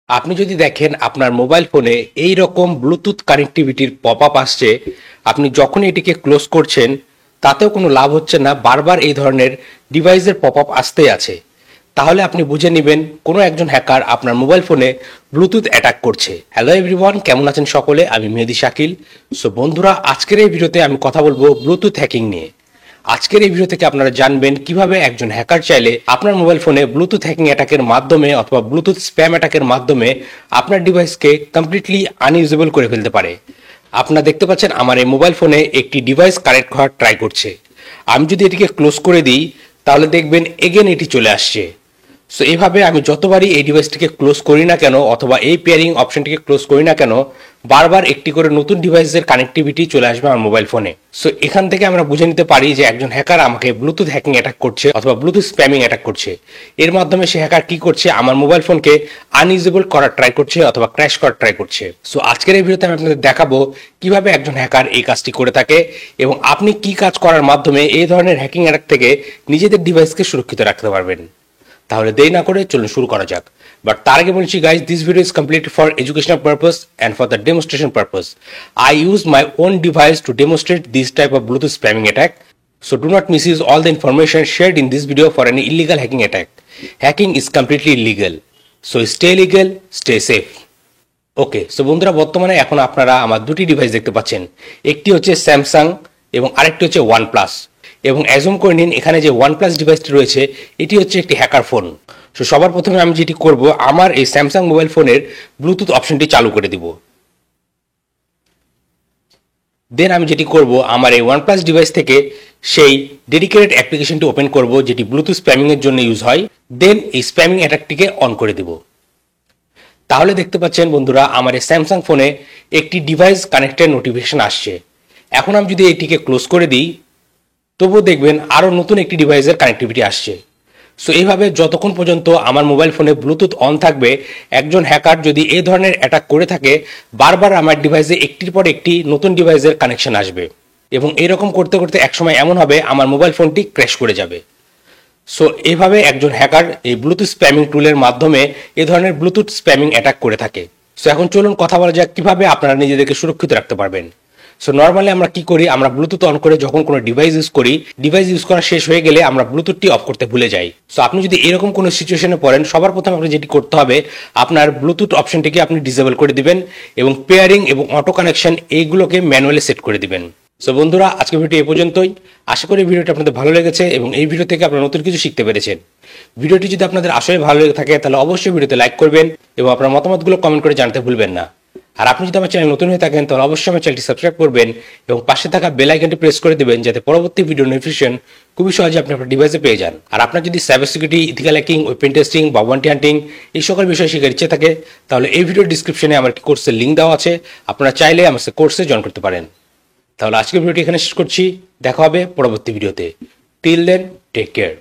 আপনি যদি দেখেন আপনার মোবাইল ফোনে এই রকম ব্লুটুথ কানেক্টিভিটির পপ আপ আসছে, আপনি যখন এটিকে ক্লোজ করছেন তাতেও কোনো লাভ হচ্ছে না, বারবার এই ধরনের ডিভাইসের পপ আপ আসতেই আছে। তাহলে আপনি বুঝে নেবেন কোনো একজন হ্যাকার আপনার মোবাইল ফোনে ব্লুটুথ অ্যাটাক করছে। হ্যালো এভরিওয়ান, কেমন আছেন সকলে? আমি মেহেদি শাকিল। সো বন্ধুরা, আজকের এই ভিডিওতে আমি কথা বলবো ব্লুটুথ হ্যাকিং নিয়ে। আজকের এই ভিডিও থেকে আপনারা জানবেন কিভাবে একজন হ্যাকার চাইলে আপনার মোবাইল ফোনে ব্লুটুথ হ্যাকিং অ্যাটাকের মাধ্যমে অথবা ব্লুটুথ স্প্যাম অ্যাটাকের মাধ্যমে আপনার ডিভাইসকে কমপ্লিটলি আনইউজেবল করে ফেলতে পারে। আপনারা দেখতে পাচ্ছেন আমার এই মোবাইল ফোনে একটি ডিভাইস কানেক্ট করার ট্রাই করছে। আমি যদি এটিকে ক্লোজ করে দিই তাহলে দেখবেন এগেন এটি চলে আসছে। সো এইভাবে আমি যতবারই এই ডিভাইসটিকে ক্লোজ করি না কেন অথবা এই পেয়ারিং অপশনটিকে ক্লোজ করি না কেন, বারবার একটি করে নতুন ডিভাইসের কানেক্টিভিটি চলে আসবে আমার মোবাইল ফোনে। সো এখান থেকে আমরা বুঝে নিতে পারি যে একজন হ্যাকার আমাকে ব্লুটুথ হ্যাকিং অ্যাটাক করছে অথবা ব্লুটুথ স্প্যামিং অ্যাটাক করছে। এর মাধ্যমে সে হ্যাকার কি করছে, আমার মোবাইল ফোনকে আনইউজেবল করার ট্রাই করছে অথবা ক্র্যাশ করার ট্রাই করছে। সো আজকের এই ভিডিওতে আমি আপনাদের দেখাবো কিভাবে একজন হ্যাকার এই কাজটি করে থাকে এবং আপনি কি কাজ করার মাধ্যমে এই ধরনের হ্যাকিং অ্যাটাক থেকে নিজেদের ডিভাইসকে সুরক্ষিত রাখতে পারবেন। তাহলে দেরি না করে চলুন শুরু করা যাক। বাট তার আগে বলছি guys, this video is complete for educational purpose and for the demonstration purpose. I use my own device to demonstrate this type of Bluetooth spamming attack. So do not misuse all the information shared in this video for any illegal hacking attack. Hacking is completely illegal. So stay legal, stay safe. Okay, so বন্ধুরা, বর্তমানে এখন আপনারা আমার দুটি device দেখতে পাচ্ছেন। একটি হচ্ছে স্যামসাং এবং আরেকটি হচ্ছে ওয়ানপ্লাস। এবং অ্যাজুম করে নিন এখানে যে ওয়ানপ্লাস ডিভাইসটি রয়েছে এটি হচ্ছে একটি হ্যাকার ফোন। সো সবার প্রথমে আমি যেটি করব, আমার এই স্যামসাং মোবাইল ফোনের ব্লুটুথ অপশনটি চালু করে দিব। দেন আমি যেটি করব, আমার এই ওয়ানপ্লাস ডিভাইস থেকে সেই ডেডিকেটেড অ্যাপ্লিকেশনটি ওপেন করব যেটি ব্লুটুথ স্প্যামিংয়ের জন্য ইউজ হয়। দেন এই স্প্যামিং অ্যাটাকটিকে অন করে দিব। তাহলে দেখতে পাচ্ছেন বন্ধুরা, আমার এই স্যামসাং ফোনে একটি ডিভাইস কানেক্টেড নোটিফিকেশন আসছে। এখন আমি যদি এটিকে ক্লোজ করে দিই তবুও দেখবেন আরও নতুন একটি ডিভাইসের কানেক্টিভিটি আসছে। সো এইভাবে যতক্ষণ পর্যন্ত আমার মোবাইল ফোনে ব্লুটুথ অন থাকবে, একজন হ্যাকার যদি এই ধরনের অ্যাটাক করে থাকে, বারবার আমার ডিভাইসে একটির পর একটি নতুন ডিভাইসের কানেকশন আসবে এবং এরকম করতে করতে একসময় এমন হবে আমার মোবাইল ফোনটি ক্র্যাশ করে যাবে। সো এইভাবে একজন হ্যাকার এই ব্লুটুথ স্প্যামিং টুলের মাধ্যমে এ ধরনের ব্লুটুথ স্প্যামিং অ্যাটাক করে থাকে। সো এখন চলুন কথা বলা যাক কিভাবে আপনারা নিজেদেরকে সুরক্ষিত রাখতে পারবেন। সো নর্মালি আমরা কি করি, আমরা ব্লুটুথ অন করে যখন কোনো ডিভাইস ইউজ করি, ডিভাইস ইউজ করা শেষ হয়ে গেলে আমরা ব্লুটুথটি অফ করতে ভুলে যাই। সো আপনি যদি এরকম কোনো সিচুয়েশনে পড়েন, সবার প্রথমে আপনি যেটি করতে হবে, আপনার ব্লুটুথ অপশনটিকে আপনি ডিসেবল করে দিবেন এবং পেয়ারিং এবং অটো কানেকশন এইগুলোকে ম্যানুয়ালি সেট করে দিবেন। সো বন্ধুরা, আজকের ভিডিও এই পর্যন্তই। আশা করি ভিডিওটি আপনাদের ভালো লেগেছে এবং এই ভিডিও থেকে আপনারা নতুন কিছু শিখতে পেরেছেন। ভিডিওটি যদি আপনাদের আসলে ভালো লেগে থাকে তাহলে অবশ্যই ভিডিওতে লাইক করবেন এবং আপনার মতামতগুলো কমেন্ট করে জানাতে ভুলবেন না। আর আপনি যদি আমার চ্যানেল নতুন হয়ে থাকেন তাহলে অবশ্যই আমার চ্যানেলটি সাবস্ক্রাইব করবেন এবং পাশে থাকা বেল আইকনটি প্রেস করে দেবেন যাতে পরবর্তী ভিডিও নোটিফিকেশন খুবই সহজে আপনি আপনার ডিভাইসে পেয়ে যান। আর আপনার যদি cyber security, ethical hacking, open testing বা ওয়ান্টি হান্টিং এই সকল বিষয়ে শেখার ইচ্ছে থাকে তাহলে এই ভিডিওর ডিসক্রিপশনে আমার একটি কোর্সের লিঙ্ক দেওয়া আছে, আপনারা চাইলে আমার কোর্সে জয়েন করতে পারেন। তাহলে আজকের ভিডিওটি এখানে শেষ করছি, দেখা হবে পরবর্তী ভিডিওতে। Till then, take care.